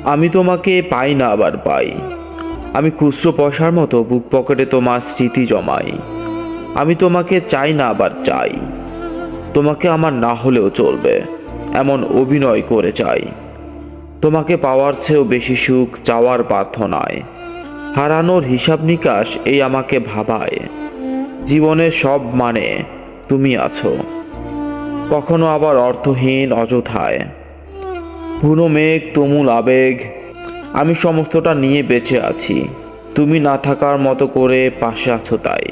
আমি তোমাকে পাই না আবার পাই। আমি খুচরো পয়সার মতো বুক পকেটে তোমার স্মৃতি জমাই। আমি তোমাকে চাই না আবার চাই। তোমাকে আমার না হলেও চলবে, এমন অভিনয় করে চাই। তোমাকে পাওয়ার চেয়েও বেশি সুখ চাওয়ার প্রার্থনায়। হারানোর হিসাব নিকাশ এই আমাকে ভাবায়। জীবনের সব মানে তুমি আছো, কখনো আবার অর্থহীন অযথায়। পুরো মেঘ তুমুল আবেগ, আমি সমস্তটা নিয়ে বেঁচে আছি। তুমি না থাকার মতো করে পাশে আছো তাই।